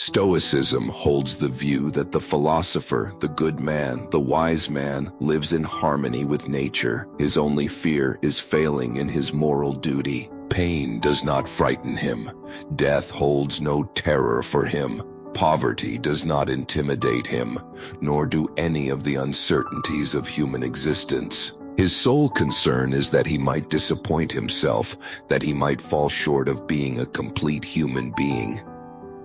Stoicism holds the view that the philosopher, the good man, the wise man, lives in harmony with nature. His only fear is failing in his moral duty. Pain does not frighten him. Death holds no terror for him. Poverty does not intimidate him, nor do any of the uncertainties of human existence. His sole concern is that he might disappoint himself, that he might fall short of being a complete human being.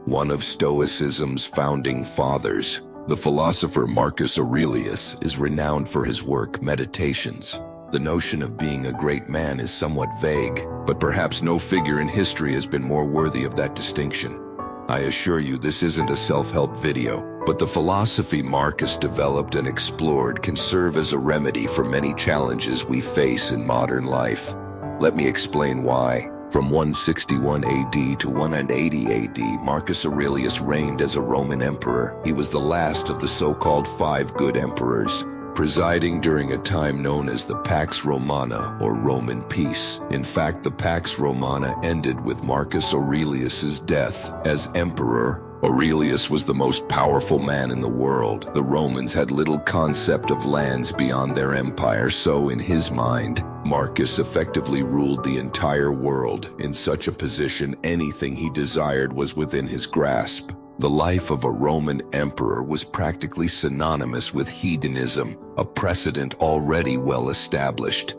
One of Stoicism's founding fathers, the philosopher Marcus Aurelius, is renowned for his work, Meditations. The notion of being a great man is somewhat vague, but perhaps no figure in history has been more worthy of that distinction. I assure you this isn't a self-help video, but the philosophy Marcus developed and explored can serve as a remedy for many challenges we face in modern life. Let me explain why. From 161 AD to 180 AD, Marcus Aurelius reigned as a Roman emperor. He was the last of the so-called five good emperors, presiding during a time known as the Pax Romana, or Roman peace. In fact, the Pax Romana ended with Marcus Aurelius's death. As emperor, Aurelius was the most powerful man in the world. The Romans had little concept of lands beyond their empire, so in his mind, Marcus effectively ruled the entire world. In such a position, anything he desired was within his grasp. The life of a Roman emperor was practically synonymous with hedonism, a precedent already well established.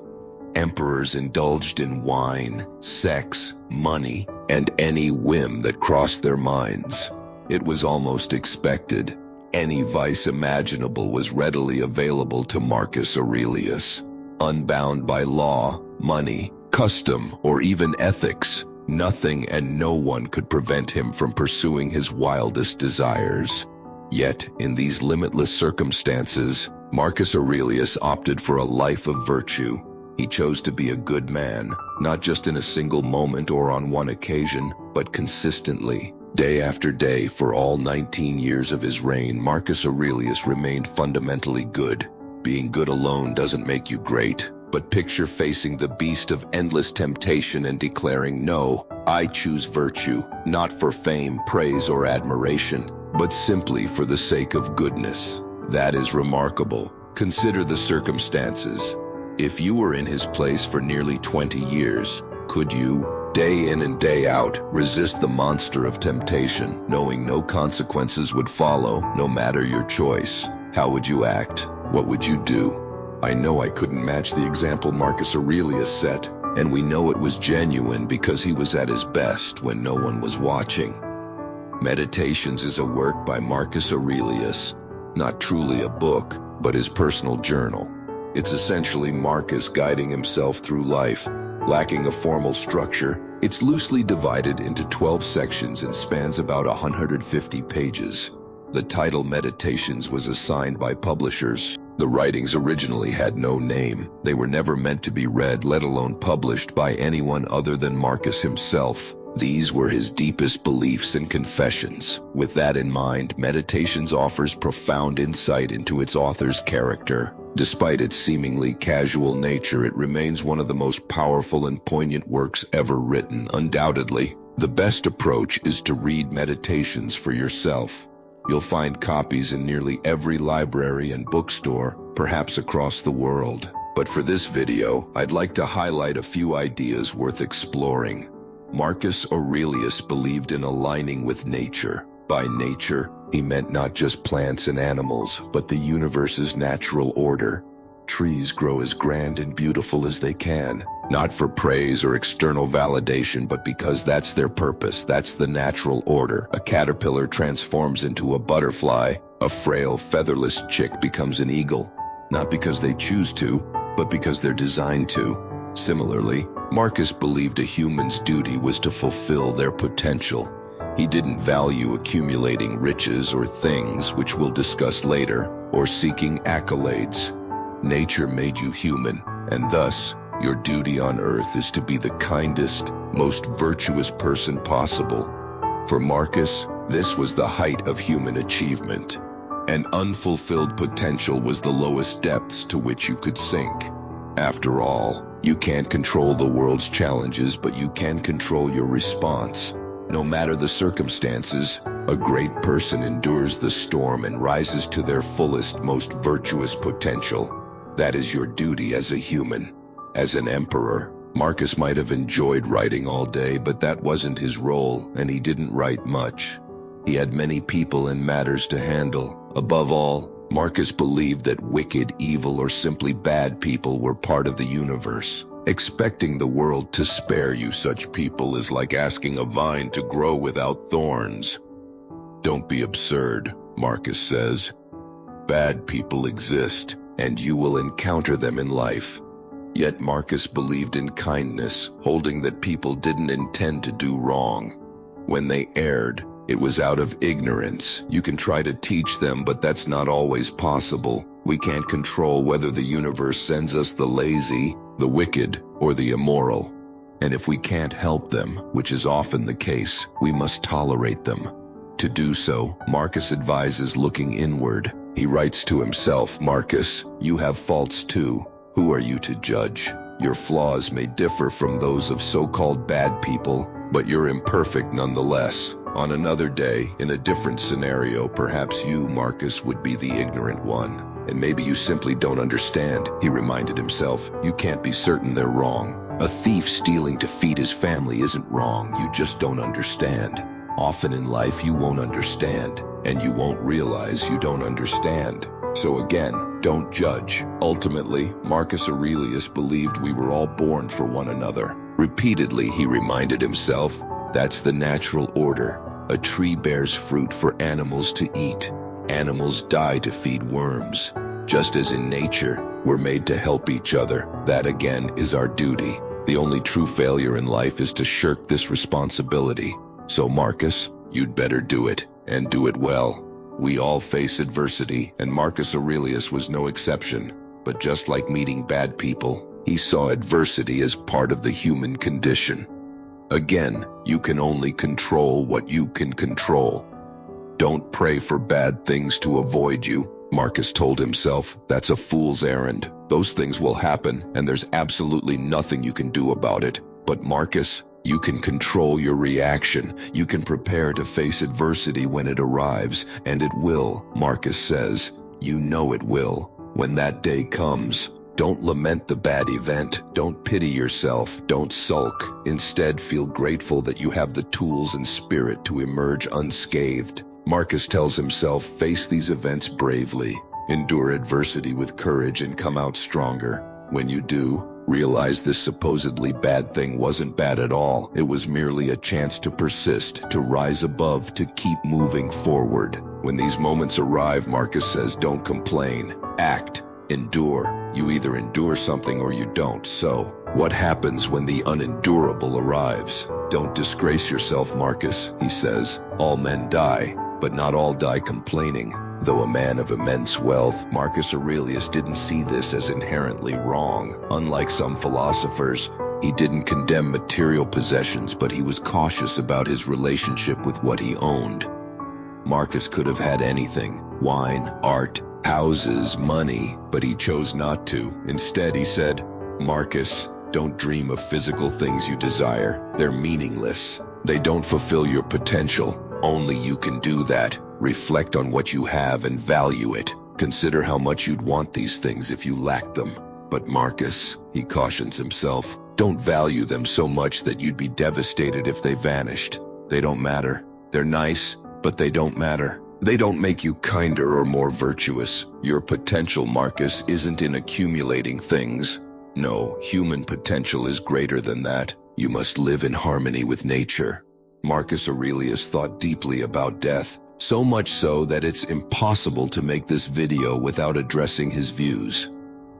Emperors indulged in wine, sex, money, and any whim that crossed their minds. It was almost expected. Any vice imaginable was readily available to Marcus Aurelius. Unbound by law, money, custom, or even ethics, nothing and no one could prevent him from pursuing his wildest desires. Yet, in these limitless circumstances, Marcus Aurelius opted for a life of virtue. He chose to be a good man, not just in a single moment or on one occasion, but consistently. Day after day, for all 19 years of his reign, Marcus Aurelius remained fundamentally good. Being good alone doesn't make you great, but picture facing the beast of endless temptation and declaring, "No, I choose virtue, not for fame, praise, or admiration, but simply for the sake of goodness." That is remarkable. Consider the circumstances. If you were in his place for nearly 20 years, could you, day in and day out, resist the monster of temptation, knowing no consequences would follow, no matter your choice? How would you act? What would you do? I know I couldn't match the example Marcus Aurelius set, and we know it was genuine because he was at his best when no one was watching. Meditations is a work by Marcus Aurelius, not truly a book, but his personal journal. It's essentially Marcus guiding himself through life. Lacking a formal structure, it's loosely divided into 12 sections and spans about 150 pages. The title Meditations was assigned by publishers. The writings originally had no name. They were never meant to be read, let alone published by anyone other than Marcus himself. These were his deepest beliefs and confessions. With that in mind, Meditations offers profound insight into its author's character. Despite its seemingly casual nature, it remains one of the most powerful and poignant works ever written. Undoubtedly, the best approach is to read Meditations for yourself. You'll find copies in nearly every library and bookstore, perhaps across the world. But for this video, I'd like to highlight a few ideas worth exploring. Marcus Aurelius believed in aligning with nature. By nature, he meant not just plants and animals, but the universe's natural order. Trees grow as grand and beautiful as they can, not for praise or external validation, but because that's their purpose, that's the natural order. A caterpillar transforms into a butterfly, a frail, featherless chick becomes an eagle, not because they choose to, but because they're designed to. Similarly, Marcus believed a human's duty was to fulfill their potential. He didn't value accumulating riches or things, which we'll discuss later, or seeking accolades. Nature made you human, and thus, your duty on earth is to be the kindest, most virtuous person possible. For Marcus, this was the height of human achievement. An unfulfilled potential was the lowest depths to which you could sink. After all, you can't control the world's challenges, but you can control your response. No matter the circumstances, A great person endures the storm and rises to their fullest, most virtuous potential. That is your duty as a human. As an emperor, Marcus might have enjoyed writing all day, but that wasn't his role, and he didn't write much. He had many people and matters to handle. Above all, Marcus believed that wicked, evil, or simply bad people were part of the universe. Expecting the world to spare you such people is like asking a vine to grow without thorns. Don't be absurd, Marcus says. Bad people exist, and you will encounter them in life. Yet Marcus believed in kindness, holding that people didn't intend to do wrong. When they erred, it was out of ignorance. You can try to teach them, but that's not always possible. We can't control whether the universe sends us the lazy, the wicked, or the immoral. And if we can't help them, which is often the case, we must tolerate them. To do so, Marcus advises looking inward. He writes to himself, "Marcus, you have faults too. Who are you to judge? Your flaws may differ from those of so-called bad people, but you're imperfect nonetheless. On another day, in a different scenario, perhaps you, Marcus, would be the ignorant one. And maybe you simply don't understand," he reminded himself. "You can't be certain they're wrong. A thief stealing to feed his family isn't wrong, you just don't understand. Often in life you won't understand, and you won't realize you don't understand. So again, don't judge." Ultimately, Marcus Aurelius believed we were all born for one another. Repeatedly, he reminded himself, that's the natural order. A tree bears fruit for animals to eat. Animals die to feed worms. Just as in nature, we're made to help each other. That again is our duty. The only true failure in life is to shirk this responsibility. So Marcus, you'd better do it, and do it well. We all face adversity, and Marcus Aurelius was no exception. But just like meeting bad people, he saw adversity as part of the human condition. Again, you can only control what you can control. Don't pray for bad things to avoid you, Marcus told himself. That's a fool's errand. Those things will happen, and there's absolutely nothing you can do about it. But Marcus, you can control your reaction. You can prepare to face adversity when it arrives, and it will, Marcus says. You know it will. When that day comes, don't lament the bad event. Don't pity yourself. Don't sulk. Instead, feel grateful that you have the tools and spirit to emerge unscathed. Marcus tells himself, face these events bravely. Endure adversity with courage and come out stronger. When you do, realize this supposedly bad thing wasn't bad at all. It was merely a chance to persist, to rise above, to keep moving forward. When these moments arrive, Marcus says, don't complain. Act. Endure. You either endure something or you don't. So, what happens when the unendurable arrives? Don't disgrace yourself, Marcus, he says. All men die, but not all die complaining. Though a man of immense wealth, Marcus Aurelius didn't see this as inherently wrong. Unlike some philosophers, he didn't condemn material possessions, but he was cautious about his relationship with what he owned. Marcus could have had anything: wine, art, houses, money, but he chose not to. Instead, he said, Marcus, don't dream of physical things you desire. They're meaningless. They don't fulfill your potential. Only you can do that. Reflect on what you have and value it. Consider how much you'd want these things if you lacked them. But Marcus, he cautions himself, don't value them so much that you'd be devastated if they vanished. They don't matter. They're nice, but they don't matter. They don't make you kinder or more virtuous. Your potential, Marcus, isn't in accumulating things. No, human potential is greater than that. You must live in harmony with nature. Marcus Aurelius thought deeply about death, so much so that it's impossible to make this video without addressing his views.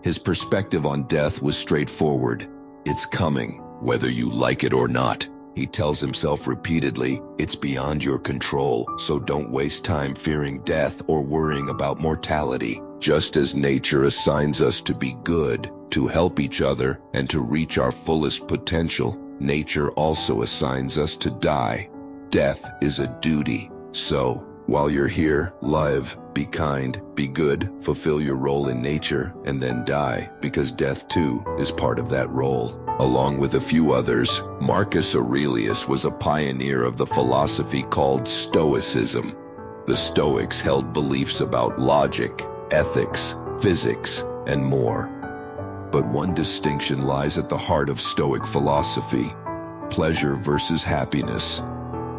His perspective on death was straightforward. It's coming, whether you like it or not. He tells himself repeatedly, it's beyond your control, so don't waste time fearing death or worrying about mortality. Just as nature assigns us to be good, to help each other, and to reach our fullest potential, nature also assigns us to die. Death is a duty. So, while you're here, live, be kind, be good, fulfill your role in nature, and then die, because death too is part of that role. Along with a few others, Marcus Aurelius was a pioneer of the philosophy called Stoicism. The Stoics held beliefs about logic, ethics, physics, and more. But one distinction lies at the heart of Stoic philosophy: pleasure versus happiness.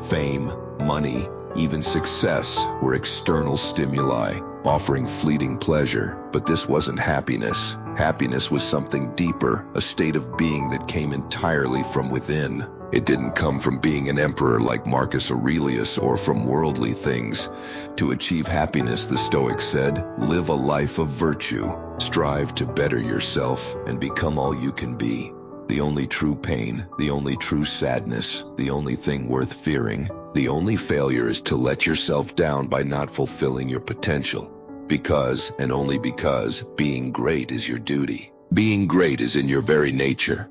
Fame, money, even success were external stimuli, offering fleeting pleasure, but this wasn't happiness. Happiness was something deeper, a state of being that came entirely from within. It didn't come from being an emperor like Marcus Aurelius or from worldly things. To achieve happiness, the Stoics said, live a life of virtue. Strive to better yourself and become all you can be. The only true pain, the only true sadness, the only thing worth fearing, the only failure is to let yourself down by not fulfilling your potential. Because, and only because, being great is your duty. Being great is in your very nature.